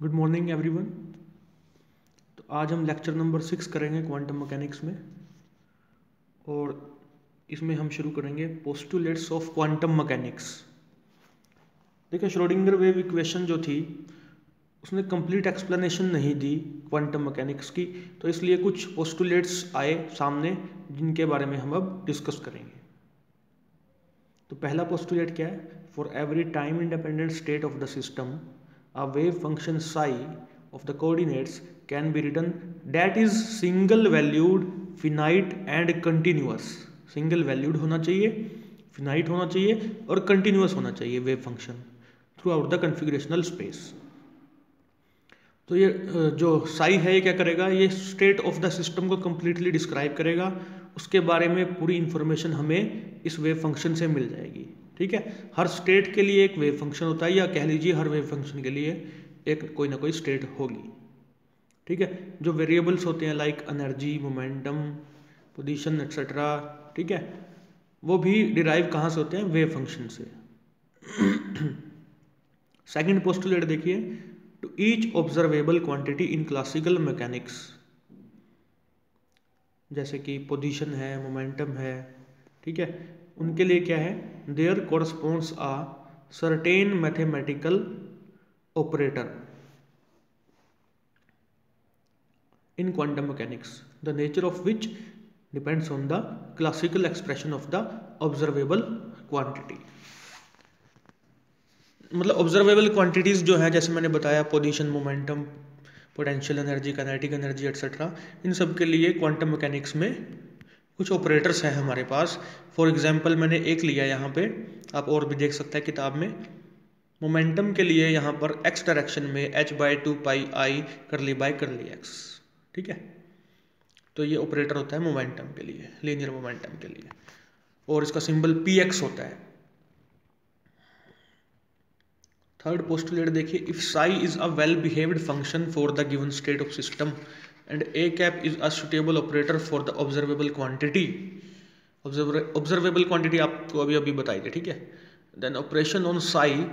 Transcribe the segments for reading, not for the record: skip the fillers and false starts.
Good morning everyone. तो आज हम लेक्चर नंबर 6 करेंगे क्वांटम मैकेनिक्स में, और इसमें हम शुरू करेंगे पोस्टुलेट्स ऑफ क्वांटम मैकेनिक्स। देखिए, श्रोडिंगर वेव इक्वेशन जो थी उसने कंप्लीट एक्सप्लेनेशन नहीं दी क्वांटम मैकेनिक्स की, तो इसलिए कुछ पोस्टुलेट्स आए सामने जिनके बारे में हम अब डिस्कस करेंगे। तो पहला पोस्टुलेट क्या है? For every time independent state of the system a wave function psi of the coordinates can be written that is single valued, finite and continuous। Single valued होना चाहिए, फिनाइट होना चाहिए और कंटिन्यूस होना चाहिए wave function through out the configurational space. तो ये जो साई है ये क्या करेगा? ये स्टेट ऑफ द सिस्टम को कंप्लीटली डिस्क्राइब करेगा, उसके बारे में पूरी इंफॉर्मेशन हमें इस वेव फंक्शन से मिल जाएगी। ठीक है, हर स्टेट के लिए एक वेव फंक्शन होता है, या कह लीजिए हर वेव फंक्शन के लिए एक कोई ना कोई स्टेट होगी। ठीक है, जो वेरिएबल्स होते हैं like energy, momentum, position etcetera, ठीक है, वो भी डिराइव कहाँ से होते हैं? वेव फंक्शन से। सेकंड पोस्टुलेट देखिए, to each observable quantity in classical mechanics, जैसे कि पोजीशन है, मोमेंटम है, ठीक है, उनके लिए क्या है? There corresponds a certain mathematical operator in quantum mechanics the nature of which depends on the classical expression of the observable quantity. मतलब ऑब्जर्वेबल क्वांटिटीज जो है, जैसे मैंने बताया, position, momentum, potential energy, kinetic energy etcetera, इन सब के लिए क्वांटम मैकेनिक्स में कुछ ऑपरेटर्स हैं हमारे पास। फॉर एग्जांपल मैंने एक लिया यहाँ पे, आप और भी देख सकते हैं किताब में। मोमेंटम के लिए यहाँ पर x डायरेक्शन में h/2πi करली बाय करली x, ठीक है, तो ये ऑपरेटर होता है मोमेंटम के लिए, लीनियर मोमेंटम के लिए, और इसका सिंबल px होता है। थर्ड पोस्टुलेट देखिए, if psi is a well behaved function for the given state of system and A cap is a suitable operator for the observable quantity. Observable quantity आपको अभी अभी बताई थी, ठीक है। Then operation on psi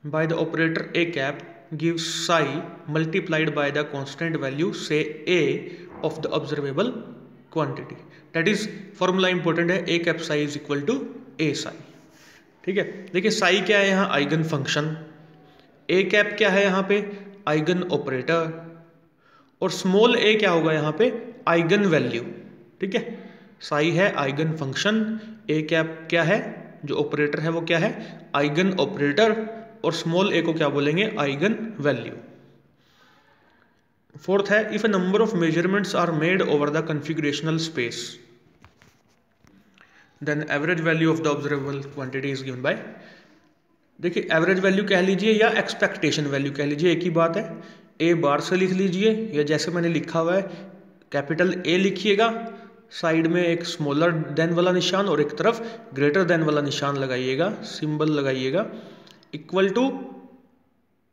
by the operator A cap gives psi multiplied by the constant value say A of the observable quantity. That is formula important है, A cap psi is equal to ए साई। ठीक है, देखिए साई क्या है यहाँ? Eigen function. A cap क्या है यहाँ पे? Eigen operator. और स्मॉल ए क्या होगा यहाँ पे? Eigen value. ठीक है, साई है आइगन फंक्शन, ए कैप क्या है? जो ऑपरेटर है वो क्या है? आइगन ऑपरेटर, और स्मॉल ए को क्या बोलेंगे? Eigen value. फोर्थ है, if a number of measurements are made over the configurational space then average value of the observable quantity is given by. देखिए, एवरेज वैल्यू कह लीजिए या एक्सपेक्टेशन वैल्यू कह लीजिए, एक ही बात है। ए बार से लिख लीजिए, या जैसे मैंने लिखा हुआ है कैपिटल ए लिखिएगा, साइड में एक स्मॉलर देन वाला निशान और एक तरफ ग्रेटर देन वाला निशान लगाइएगा, सिंबल लगाइएगा, इक्वल टू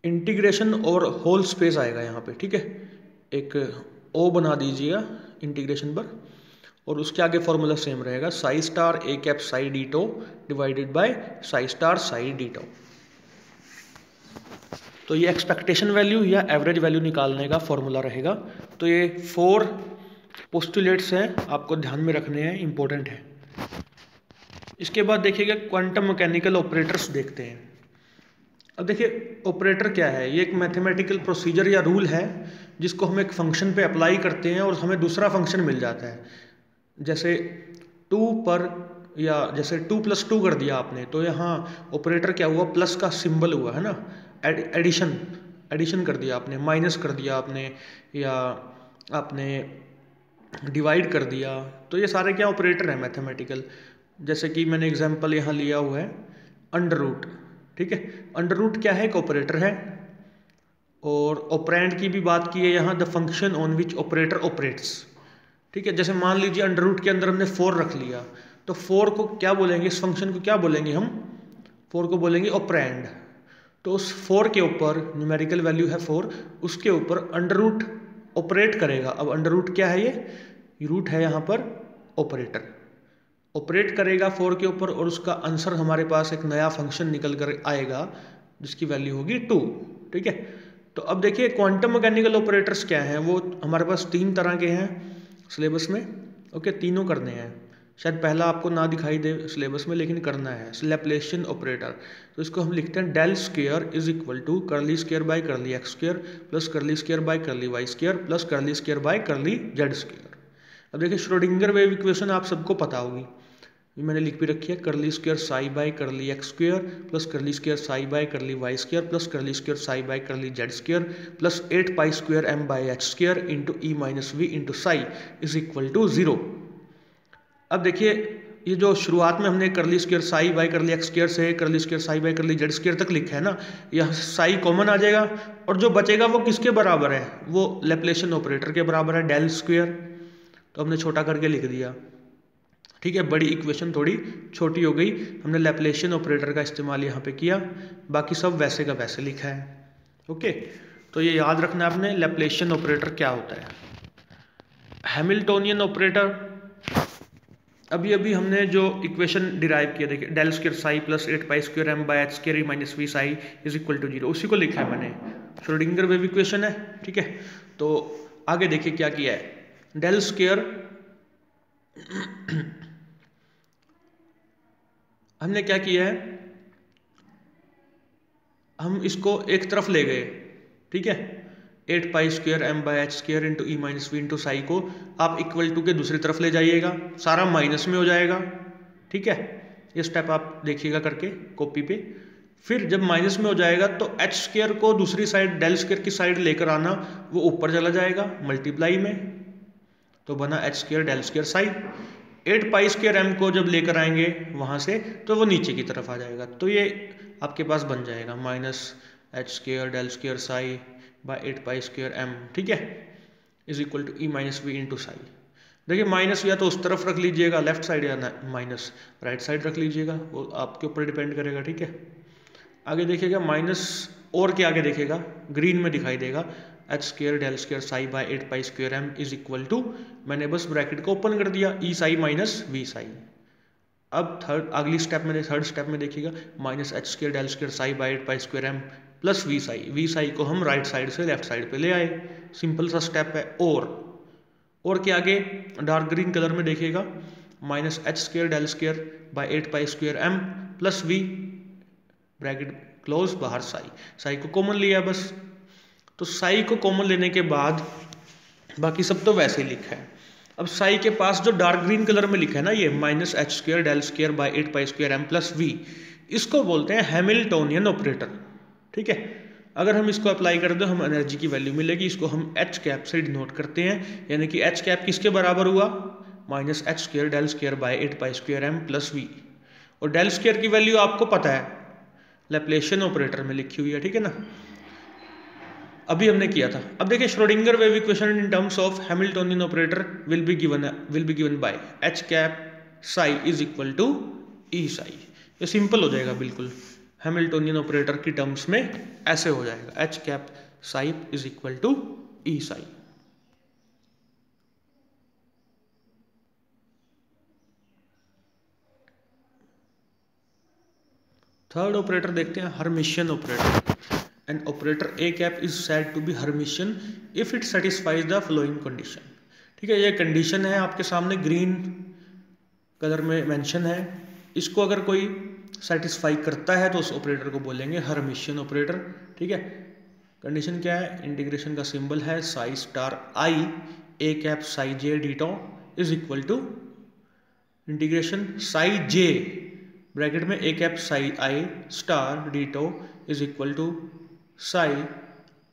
इंटीग्रेशन और होल स्पेस आएगा यहाँ पे। ठीक है, एक ओ बना दीजिएगा इंटीग्रेशन पर, और उसके आगे फॉर्मूला सेम रहेगा, psi star a cap psi d tau divided by psi star psi d tau. तो ये एक्सपेक्टेशन वैल्यू या एवरेज वैल्यू निकालने का फॉर्मूला रहेगा। तो ये 4 पोस्टुलेट्स हैं, आपको ध्यान में रखने हैं, इंपॉर्टेंट है। इसके बाद देखिएगा क्वांटम मैकेनिकल ऑपरेटर्स देखते हैं। अब देखिए, ऑपरेटर क्या है? ये एक मैथमेटिकल प्रोसीजर या रूल है जिसको हम एक फंक्शन पे अप्लाई करते हैं और हमें दूसरा फंक्शन मिल जाता है। जैसे 2 पर, या जैसे 2 + 2 कर दिया आपने, तो यहाँ ऑपरेटर क्या हुआ? प्लस का सिंबल हुआ है ना, एडिशन कर दिया आपने, माइनस कर दिया आपने, या आपने डिवाइड कर दिया, तो ये सारे क्या ऑपरेटर हैं मैथमेटिकल। जैसे कि मैंने एग्जांपल यहाँ लिया हुआ है अंडर रूट। ठीक है, अंडर रूट क्या है? एक ऑपरेटर है। और ऑपरेंड की भी बात की है यहाँ, the function on which operator operates. ठीक है, जैसे मान लीजिए अंडर रूट के अंदर हमने 4 रख लिया, तो 4 को क्या बोलेंगे? इस फंक्शन को क्या बोलेंगे हम? 4 को बोलेंगे ऑपरेंड। तो उस 4 के ऊपर, न्यूमेरिकल वैल्यू है 4, उसके ऊपर अंडर रूट ऑपरेट करेगा। अब अंडर रूट क्या है? ये रूट है यहाँ पर ऑपरेटर, ऑपरेट करेगा 4 के ऊपर, और उसका आंसर हमारे पास एक नया फंक्शन निकल कर आएगा जिसकी वैल्यू होगी 2। ठीक है। तो अब देखिए क्वांटम मैकेनिकल ऑपरेटर्स क्या हैं, वो हमारे पास 3 तरह के हैं सिलेबस में। ओके, तीनों करने हैं। शायद पहला आपको ना दिखाई दे सिलेबस में, लेकिन करना है। लैप्लेशियन ऑपरेटर, तो इसको हम लिखते हैं del square is equal to curly square by curly x square plus curly square by curly Y square plus curly square by curly Z square. अब देखिए श्रोडिंगर वेव इक्वेशन आप सबको पता होगी, ये मैंने लिख भी रखी है। Curly square psi by curly x square plus curly square psi by curly Y square plus curly square psi by curly Z square plus 8 pi square M by H square into E minus we into psi is equal to 0। अब देखिए ये जो शुरुआत में हमने curly square psi by curly x square से curly square psi by curly Z square तक लिखा है ना, यह साई कॉमन आ जाएगा और जो बचेगा वो किसके बराबर है, वो लैप्लेशियन ऑपरेटर के बराबर है, डेल स्क्वायर। तो हमने छोटा करके लिख दिया, ठीक है। बड़ी इक्वेशन थोड़ी छोटी हो गई, हमने लैप्लेशियन ऑपरेटर का इस्तेमाल यहाँ पे किया, बाकी सब वैसे का वैसे लिखा है। ओके, तो ये याद रखना आपने, लैप्लेशियन ऑपरेटर क्या होता है। हैमिल्टोनियन ऑपरेटर, अभी अभी हमने जो इक्वेशन डिराइव किया, देखिए del square psi plus 8 pi square M by H square e minus v psi is equal to 0, उसी को लिखा है मैंने। श्रोडिंगर वेव इक्वेशन है, ठीक है। तो आगे देखिए क्या किया है, डेल स्क्वायर हमने क्या किया है, हम इसको एक तरफ ले गए, ठीक है। 8 pi square M by H square into E minus we into psi को आप इक्वल टू के दूसरी तरफ ले जाइएगा, सारा माइनस में हो जाएगा, ठीक है। ये स्टेप आप देखिएगा करके कॉपी पे। फिर जब माइनस में हो जाएगा तो एच स्क्वायर को दूसरी साइड डेल स्क्वायर की साइड लेकर आना, वो ऊपर चला जाएगा मल्टीप्लाई में, तो बना h square del square psi. 8 pi square m को जब लेकर आएंगे वहाँ से तो वो नीचे की तरफ आ जाएगा, तो ये आपके पास बन जाएगा minus h square del square psi by 8 pi square m, ठीक है, is equal to e minus we into psi. देखिए माइनस या तो उस तरफ रख लीजिएगा लेफ्ट साइड, या माइनस राइट साइड रख लीजिएगा, वो आपके ऊपर डिपेंड करेगा, ठीक है। आगे देखिएगा माइनस और के आगे देखिएगा ग्रीन में दिखाई देगा h square del square psi by 8 pi square m is equal to, मैंने बस ब्रैकेट को ओपन कर दिया, e psi minus v psi. अब अगली स्टेप में, थर्ड स्टेप में देखिएगा minus h square del square psi by 8 pi square m plus v psi को हम राइट साइड से लेफ्ट साइड पे ले आए, सिंपल सा स्टेप है। और के आगे डार्क ग्रीन कलर में देखिएगा minus h square del square by 8 pi square m plus v bracket close, बाहर साई को कॉमन लिया बस। तो साई को कॉमन लेने के बाद बाकी सब तो वैसे ही लिखा है। अब साई के पास जो डार्क ग्रीन कलर में लिखा है ना, ये minus h square del square by 8 pi square m plus v, इसको बोलते हैं हैमिल्टोनियन ऑपरेटर, ठीक है। अगर हम इसको अप्लाई कर दो हम एनर्जी की वैल्यू मिलेगी, इसको हम एच कैप से डिनोट करते हैं, यानी कि एच कैप किसके बराबर हुआ, minus h square del square by 8 pi square m plus v. और डेल स्क्वायर की वैल्यू आपको पता है, लैप्लेशियन ऑपरेटर में लिखी हुई है, ठीक है ना, अभी हमने किया था। अब देखिए Schrodinger wave equation in terms of Hamiltonian operator will be given by H cap psi is equal to E psi. ये सिंपल हो जाएगा बिल्कुल, हैमिल्टोनियन ऑपरेटर की टर्म्स में ऐसे हो जाएगा, h cap psi is equal to E psi. Third operator देखते हैं, Hermitian operator. An operator A cap is said to be Hermitian if it satisfies the following condition, ठीक है। ये कंडीशन है आपके सामने ग्रीन कलर में मेंशन है, इसको अगर कोई सेटिस्फाई करता है तो उस ऑपरेटर को बोलेंगे हर्मिशियन ऑपरेटर, ठीक है। कंडीशन क्या है, इंटीग्रेशन का सिंबल है psi star I A cap psi J D tau is equal to integration psi J bracket में A cap psi I star D tau is equal to psi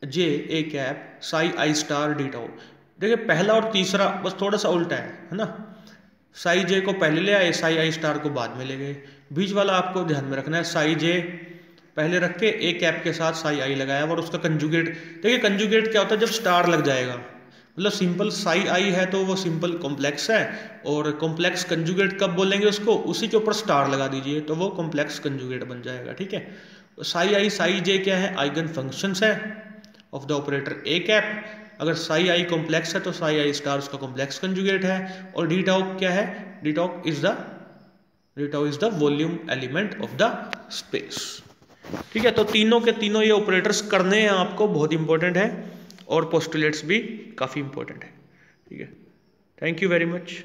J A cap psi I star D tau. देखिए पहला और तीसरा बस थोड़ा सा उल्टा है ना, साई जे को पहले ले आए, साई आई स्टार को बाद में ले गए। बीच वाला आपको ध्यान में रखना है, साई जे पहले रख के ए कैप के साथ साई आई लगाया और उसका कंजुगेट। देखिए कंजुगेट क्या होता है, जब स्टार लग जाएगा, मतलब सिंपल साई आई है तो वो सिंपल कॉम्प्लेक्स है, और कॉम्प्लेक्स कंजुगेट कब बोलेंगे उसको, उसी के ऊपर स्टार लगा दीजिए तो वो कॉम्प्लेक्स कंजुगेट बन जाएगा, ठीक है। साई आई साई जे क्या है, आइगन फंक्शंस है of the operator A cap. अगर साई आई कॉम्प्लेक्स है तो साई आई स्टार उसका कॉम्प्लेक्स कंजुगेट है। और डी टॉ क्या है, D tau is the volume element of the space. ठीक है, तो तीनों के तीनों ये ऑपरेटर्स करने हैं आपको, बहुत इंपॉर्टेंट है, और पोस्टुलेट्स भी काफ़ी इंपॉर्टेंट है। ठीक है, थैंक यू वेरी मच।